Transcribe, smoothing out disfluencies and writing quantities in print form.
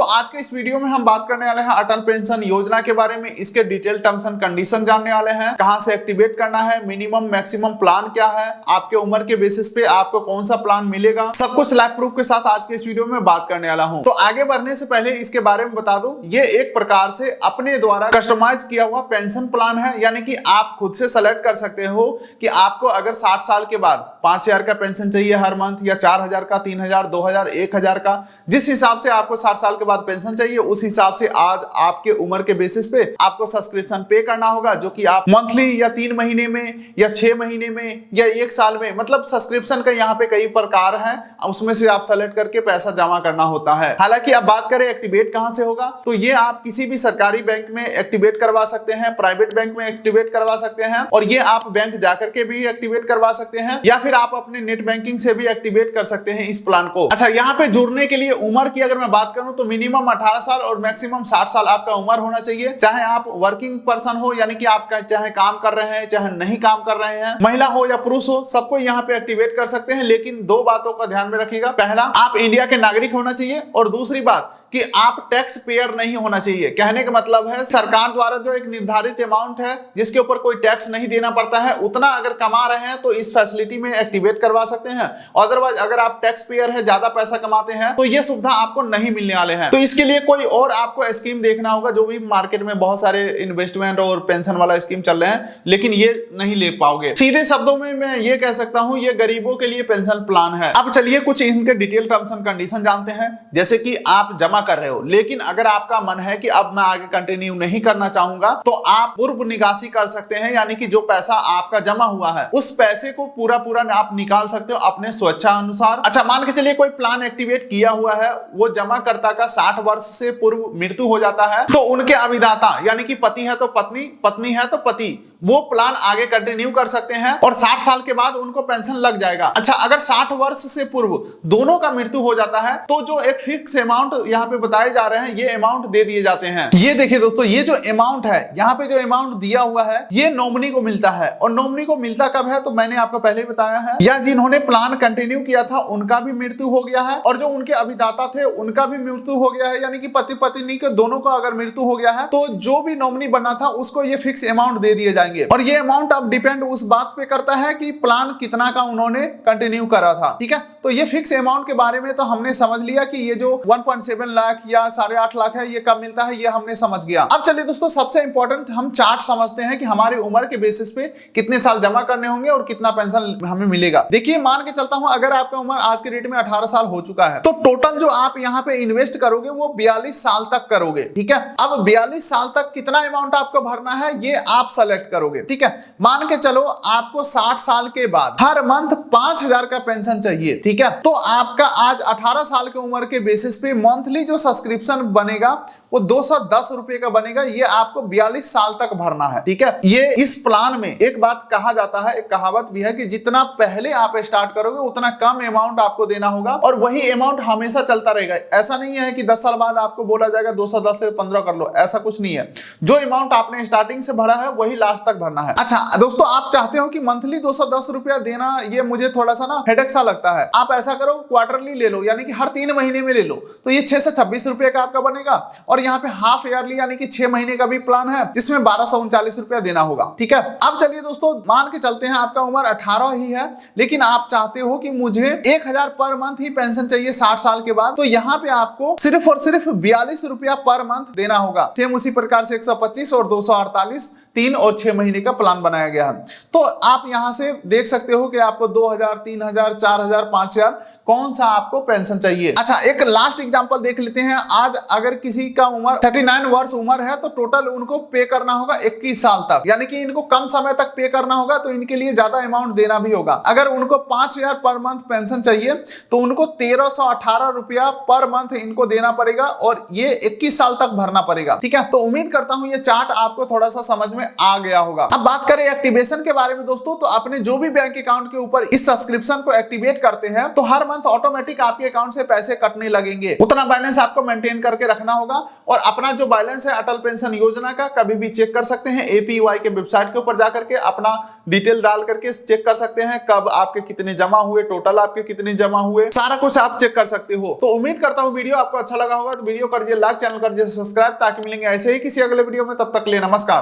आज के इस वीडियो में हम बात करने वाले हैं अटल पेंशन योजना के बारे में। इसके डिटेल टर्म्स एंड कंडीशन जानने वाले हैं, कहां से एक्टिवेट करना है, मिनिमम मैक्सिमम प्लान क्या है, आपके उम्र के बेसिस पे आपको कौन सा प्लान मिलेगा, सब कुछ लाइव प्रूफ के साथ आज के इस वीडियो में बात करने वाला हूं। तो आगे बढ़ने से पहले इसके बारे में बता दूं, ये एक प्रकार से अपने द्वारा कस्टमाइज किया हुआ पेंशन प्लान है, यानी कि आप खुद से सेलेक्ट कर सकते हो कि आपको अगर 60 साल के बाद 5000 का पेंशन चाहिए हर मंथ, या 4000 का, 3000, 2000, 1000 का, जिस हिसाब से आपको 60 साल के बाद पेंशन चाहिए उस हिसाब से आज आपके उम्र के बेसिस पे आपको सब्सक्रिप्शन पे करना होगा, जो कि आप मंथली या 3 महीने में या 6 महीने में या 1 साल में, मतलब सब्सक्रिप्शन का यहाँ पे कई प्रकार हैं, उसमें से आप सेलेक्ट करके पैसा जमा करना होता है। हालांकि अब बात करें एक्टिवेट कहां से होगा, तो ये आप किसी भी सरकारी बैंक में एक्टिवेट करवा सकते हैं, प्राइवेट बैंक में एक्टिवेट करवा सकते हैं, और ये आप बैंक जाकर के भी एक्टिवेट करवा सकते हैं, या फिर आप अपने नेट बैंकिंग से भी एक्टिवेट कर सकते हैं इस प्लान को। अच्छा, यहाँ पे जुड़ने के लिए उम्र की अगर मैं बात करूं तो मिनिमम 18 साल और मैक्सिमम 60 साल आपका उम्र होना चाहिए। चाहे आप वर्किंग पर्सन हो, यानी कि आप चाहे काम कर रहे हैं चाहे नहीं काम कर रहे हैं, महिला हो या पुरुष हो, सबको यहाँ पे एक्टिवेट कर सकते हैं। लेकिन 2 बातों का ध्यान में रखिएगा, पहला आप इंडिया के नागरिक होना चाहिए, और दूसरी बात कि आप टैक्स पेयर नहीं होना चाहिए। कहने का मतलब है सरकार द्वारा जो एक निर्धारित अमाउंट है जिसके ऊपर कोई टैक्स नहीं देना पड़ता है, उतना अगर कमा रहे हैं तो इस फैसिलिटी में एक्टिवेट करवा सकते हैं। अदरवाइज अगर आप टैक्स पेयर है, ज्यादा पैसा कमाते हैं, तो ये सुविधा आपको नहीं मिलने वाले हैं। तो इसके लिए कोई और आपको स्कीम देखना होगा, जो भी मार्केट में बहुत सारे इन्वेस्टमेंट और पेंशन वाला स्कीम चल रहे हैं, लेकिन ये नहीं ले पाओगे। सीधे शब्दों में मैं ये कह सकता हूं, ये गरीबों के लिए पेंशन प्लान है। अब चलिए कुछ इनके डिटेल टर्म्स एंड कंडीशन जानते हैं। जैसे कि आप जमा कर रहे हो, लेकिन अगर आपका मन है कि अब मैं आगे कंटिन्यू नहीं करना चाहूंगा, तो आप पूर्व निकासी कर सकते हैं, यानी कि जो पैसा आपका जमा हुआ है उस पैसे को पूरा आप निकाल सकते हो अपने स्वेच्छा अनुसार। अच्छा, मान के चलिए कोई प्लान एक्टिवेट किया हुआ है, वो जमाकर्ता का 60 वर्ष से पूर्व मृत्यु हो जाता है, तो उनके अभिदाता यानी कि पति है तो पत्नी, पत्नी है तो पति, वो प्लान आगे कंटिन्यू कर सकते हैं और 60 साल के बाद उनको पेंशन लग जाएगा। अच्छा, अगर 60 वर्ष से पूर्व दोनों का मृत्यु हो जाता है तो जो एक फिक्स अमाउंट यहाँ पे बताए जा रहे हैं, ये अमाउंट दे दिए जाते हैं। ये देखिए दोस्तों, ये जो अमाउंट है, यहाँ पे जो अमाउंट दिया हुआ है, ये नॉमिनी को मिलता है। और नॉमिनी को मिलता कब है, तो मैंने आपको पहले ही बताया है, या जिन्होंने प्लान कंटिन्यू किया था उनका भी मृत्यु हो गया है, और जो उनके अभिदाता थे उनका भी मृत्यु हो गया है, यानी कि पति पत्नी के दोनों का अगर मृत्यु हो गया है, तो जो भी नॉमिनी बना था उसको ये फिक्स अमाउंट दे दिए जाएंगे। और ये अमाउंट अब डिपेंड उस बात पे करता है कि प्लान कितना का उन्होंने कंटिन्यू करा था। ठीक है, तो ये फिक्स अमाउंट के बारे में तो हमने समझ लिया कि ये जो 1.7 लाख या 8.5 लाख है, ये कब मिलता है, ये हमने समझ गया। अब चलिए दोस्तों, सबसे इंपॉर्टेंट हम चार्ट समझते हैं कि हमारी उम्र के बेसिस पे कितने साल जमा करने होंगे और कितना पेंशन हमें मिलेगा। देखिए, मान के चलता हूं अगर आपका उम्र आज के डेट में 18 साल हो चुका है, तो टोटल जो आप यहाँ पे इन्वेस्ट करोगे वो 42 साल तक करोगे। ठीक है, अब 42 साल तक कितना अमाउंट आपको भरना है ये आप सेलेक्ट करोगे। ठीक है, मान के चलो आपको 60 साल के बाद हर मंथ 5000 का पेंशन चाहिए। ठीक है, तो आपका आज 18 साल की उम्र के बेसिस पे मंथली जो सब्सक्रिप्शन बनेगा वो 210 रुपए का बनेगा। ये आपको 42 साल तक भरना है। ठीक है, ये इस प्लान में एक बात कहा जाता है, एक कहावत भी है कि जितना पहले आप स्टार्ट करोगे उतना कम अमाउंट आपको देना होगा, और वही अमाउंट हमेशा चलता रहेगा। ऐसा नहीं है कि 10 साल बाद आपको बोला जाएगा 210 से 15 कर लो, ऐसा कुछ नहीं है। जो अमाउंट आपने स्टार्टिंग से भरा है वही लास्ट तक भरना है। अच्छा दोस्तों, आप चाहते हो कि मंथली 210 रुपया देना, ये मुझे थोड़ा सा ना हेडेक सा लगता है। आप ऐसा करो, क्वार्टरली ले लो, यानी कि हर 3 महीने में ले लो, तो ये 6 से 26 रुपए का आपका बनेगा। और यहाँ पे हाफ ईयरली यानी कि 6 महीने का भी प्लान है, जिसमें 1239 रुपया देना होगा। ठीक है, अब चलिए दोस्तों, मान के चलते हैं आपका उम्र 18 ही है, लेकिन आप चाहते हो कि मुझे 1000 पर मंथ ही पेंशन चाहिए 60 साल के बाद, तो यहाँ पे आपको सिर्फ और सिर्फ 42 रुपया पर मंथ देना होगा। सेम उसी प्रकार से 125 और 248 3 और 6 महीने का प्लान बनाया गया है। तो आप यहां से देख सकते हो कि आपको 2000, 3000, 4000, 5000 कौन सा आपको पेंशन चाहिए। अच्छा, एक लास्ट एग्जांपल देख लेते हैं। आज अगर किसी का उम्र 39 वर्ष उम्र है, तो टोटल उनको पे करना होगा 21 साल तक, यानी कि इनको कम समय तक पे करना होगा, तो इनके लिए ज्यादा अमाउंट देना भी होगा। अगर उनको 5000 पर मंथ पेंशन चाहिए तो उनको 1318 रुपया पर मंथ इनको देना पड़ेगा, और ये 21 साल तक भरना पड़ेगा। ठीक है, तो उम्मीद करता हूं ये चार्ट आपको थोड़ा सा समझ में आ गया होगा। अब बात करें एक्टिवेशन के बारे में दोस्तों, तो अपने जो भी बैंक अकाउंट के ऊपर इस सब्सक्रिप्शन को एक्टिवेट करते हैं तो हर मंथ ऑटोमेटिक आपके अकाउंट से पैसे कटने लगेंगे। उतना बैलेंस आपको मेंटेन करके रखना होगा और अपना जो बैलेंस है अटल पेंशन योजना का कभी भी चेक कर सकते हैं। एपीवाई के वेबसाइट के ऊपर जाकर के अपना डिटेल डाल करके चेक कर सकते हैं कब आपके कितने जमा हुए, टोटल आपके कितने जमा हुए, सारा कुछ आप चेक कर सकते हो। तो उम्मीद करता हूं वीडियो आपको अच्छा लगा होगा। तो वीडियो कर दिए लाइक, चैनल कर दिए सब्सक्राइब, ताकि मिलेंगे ऐसे ही किसी अगले वीडियो में। तब तक ले नमस्कार।